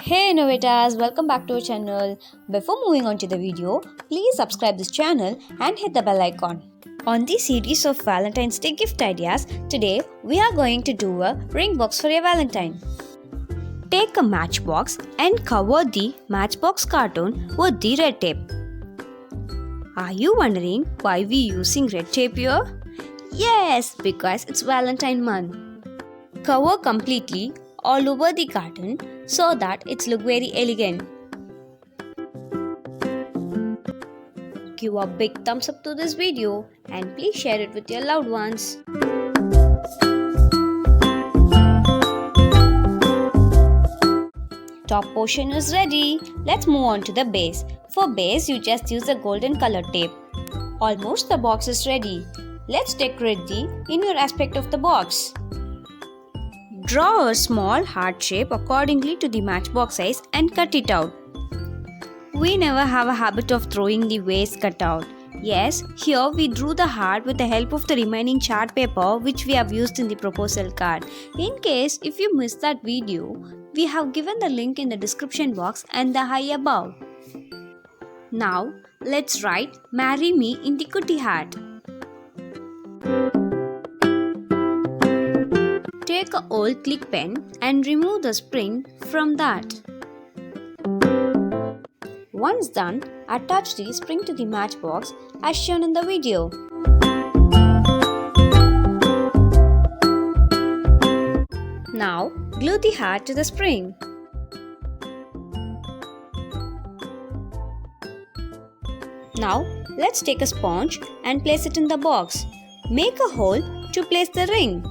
Hey innovators, welcome back to our channel. Before moving on to the video, please subscribe this channel and hit the bell icon. On this series of Valentine's Day gift ideas, today we are going to do a ring box for a Valentine. Take a matchbox and cover the matchbox cartoon with the red tape. Are you wondering why we using red tape here? Yes, because it's Valentine month. Cover completely all over the carton so that it's look very elegant. Give a big thumbs up to this video and please share it with your loved ones. Top portion is ready. Let's move on to the base. For base, you just use a golden color tape. Almost the box is ready. Let's decorate the inner aspect of the box. Draw a small heart shape accordingly to the matchbox size and cut it out. We never have a habit of throwing the waste cut out. Yes, here we drew the heart with the help of the remaining chart paper which we have used in the proposal card. In case if you missed that video, we have given the link in the description box and the high above. Now, let's write "Marry Me" in the cutie hat. Take an old click pen and remove the spring from that. Once done, attach the spring to the matchbox as shown in the video. Now, glue the hat to the spring. Now, let's take a sponge and place it in the box. Make a hole to place the ring.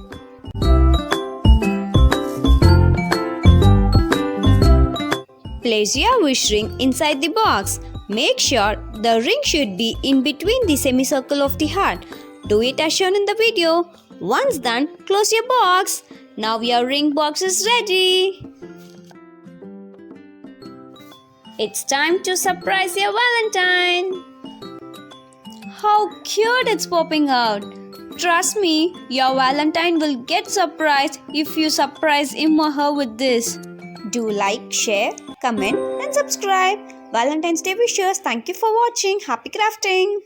Place your wish ring inside the box. Make sure the ring should be in between the semicircle of the heart. Do it as shown in the video. Once done, close your box. Now your ring box is ready. It's time to surprise your Valentine. How cute it's popping out. Trust me, your Valentine will get surprised if you surprise him or her with this. Do like, share, comment and subscribe. Valentine's Day wishes. Thank you for watching. Happy crafting.